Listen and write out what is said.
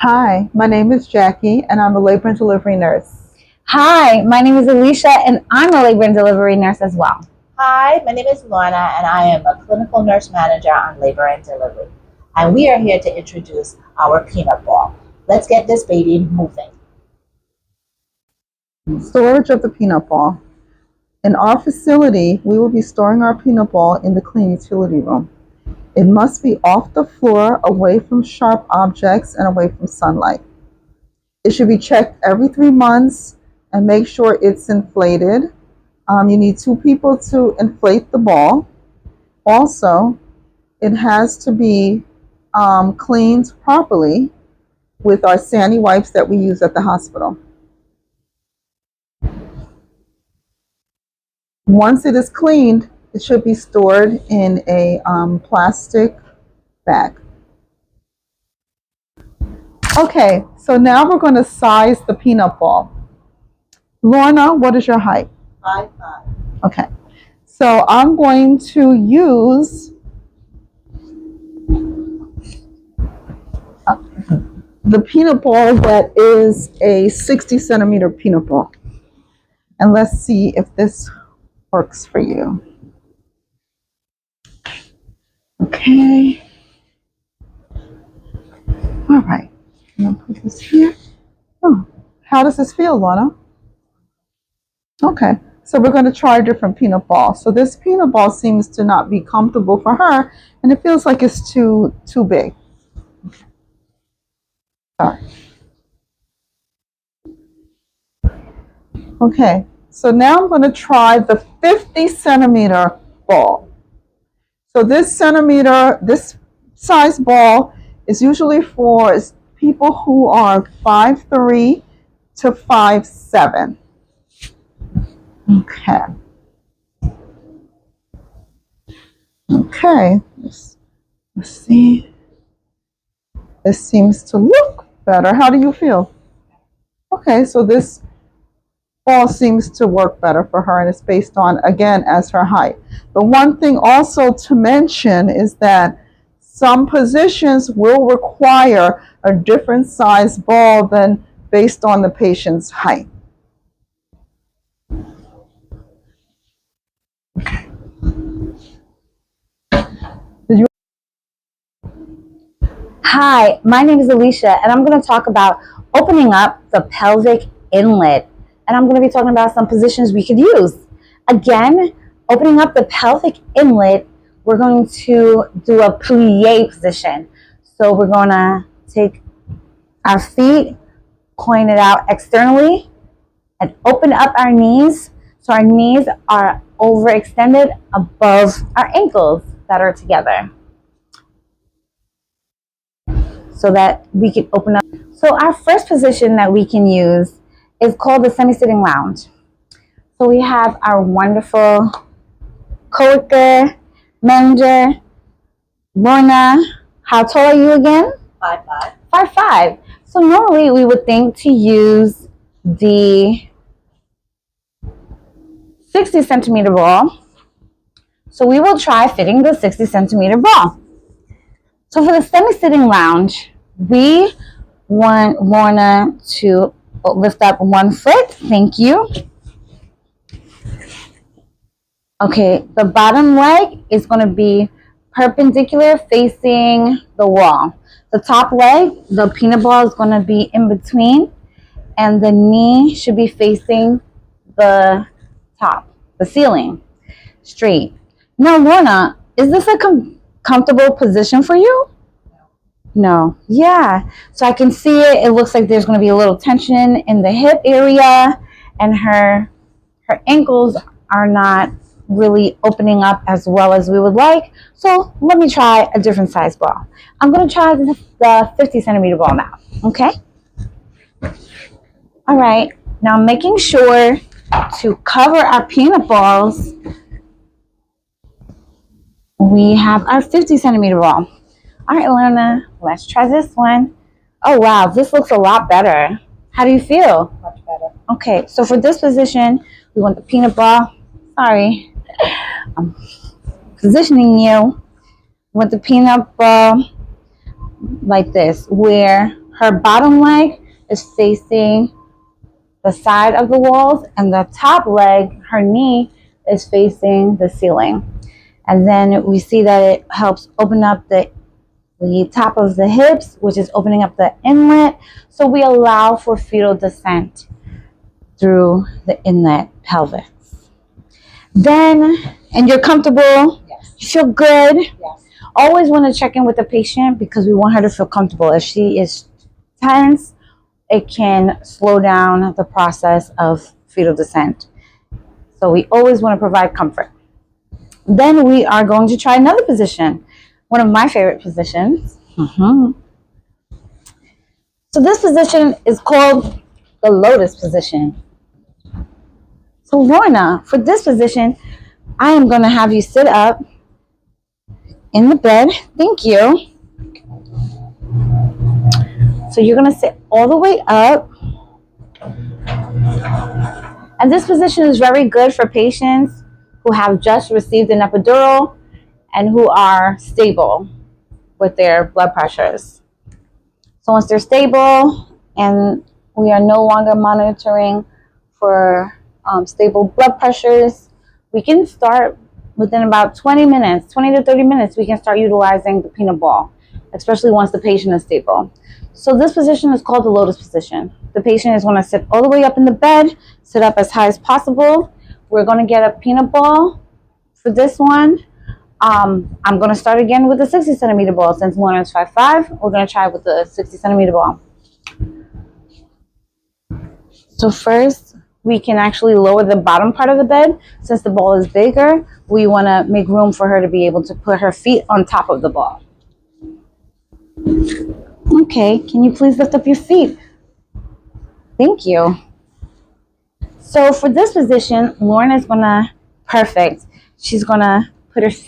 Hi, my name is Jackie, and I'm a labor and delivery nurse. Hi, my name is Alicia, and I'm a labor and delivery nurse as well. Hi, my name is Lorna, and I am a clinical nurse manager on labor and delivery. And we are here to introduce our peanut ball. Let's get this baby moving. Storage of the peanut ball. In our facility, we will be storing our peanut ball in the clean utility room. It must be off the floor, away from sharp objects, and away from sunlight. It should be checked every 3 months and make sure it's inflated. You need 2 people to inflate the ball. Also, it has to be cleaned properly with our Sandy wipes that we use at the hospital. Once it is cleaned, it should be stored in a plastic bag. Okay, so now we're going to size the peanut ball. Lorna, what is your height? 5'5". Okay, so I'm going to use the peanut ball that is a 60 centimeter peanut ball. And let's see if this works for you. Okay. All right. I'm going to put this here. Oh, how does this feel, Lorna? Okay. So we're going to try a different peanut ball. So this peanut ball seems to not be comfortable for her, and it feels like it's too big. All right. Okay. So now I'm going to try the 50 centimeter ball. So this size ball is usually for people who are 5'3" to 5'7". Okay. Okay. Let's see. This seems to look better. How do you feel? Okay, so this ball seems to work better for her, and it's based on, again, as her height. The one thing also to mention is that some positions will require a different size ball than based on the patient's height. Hi, my name is Alicia, and I'm going to talk about opening up the pelvic inlet. And I'm going to be talking about some positions we could use. Again, opening up the pelvic inlet, we're going to do a plie position. So we're going to take our feet, point it out externally, and open up our knees so our knees are overextended above our ankles that are together, so that we can open up. So our first position that we can use is called the semi-sitting lounge. So we have our wonderful coworker, manager, Lorna. How tall are you again? 5'5". 5'5". So normally we would think to use the 60 centimeter ball. So we will try fitting the 60 centimeter ball. So for the semi-sitting lounge, we want Lorna to lift up one foot. Thank you. Okay, the bottom leg is going to be perpendicular facing the wall. The top leg, the peanut ball, is going to be in between, and the knee should be facing the top, the ceiling, straight. Now, Lorna, is this a comfortable position for you? No. Yeah. So I can see it. It looks like there's going to be a little tension in the hip area, and her ankles are not really opening up as well as we would like. So let me try a different size ball. I'm going to try the 50 centimeter ball now. Okay. All right. Now making sure to cover our peanut balls, we have our 50 centimeter ball. All right, Lorna, let's try this one. Oh, wow, this looks a lot better. How do you feel? Much better. Okay, so for this position, we want the peanut ball. Sorry. I'm positioning you. We want the peanut ball like this, where her bottom leg is facing the side of the walls, and the top leg, her knee, is facing the ceiling. And then we see that it helps open up the top of the hips, which is opening up the inlet. So we allow for fetal descent through the inlet pelvis. Then, and you're comfortable, Yes. you feel good. Yes. Always want to check in with the patient because we want her to feel comfortable. If she is tense, it can slow down the process of fetal descent. So we always want to provide comfort. Then we are going to try another position, one of my favorite positions. So this position is called the lotus position. So Lorna, for this position, I am going to have you sit up in the bed. Thank you. So you're going to sit all the way up. And this position is very good for patients who have just received an epidural and who are stable with their blood pressures. So once they're stable and we are no longer monitoring for stable blood pressures, we can start within about 20 to 30 minutes, we can start utilizing the peanut ball, especially once the patient is stable. So this position is called the lotus position. The patient is going to sit all the way up in the bed, sit up as high as possible. We're going to get a peanut ball for this one. I'm going to start again with the 60 centimeter ball. Since Lorna is 5'5", we're going to try with the 60 centimeter ball. So first, we can actually lower the bottom part of the bed. Since the ball is bigger, we want to make room for her to be able to put her feet on top of the ball. Okay, can you please lift up your feet? Thank you. So for this position, Lorna is gonna, perfect. She's gonna put her feet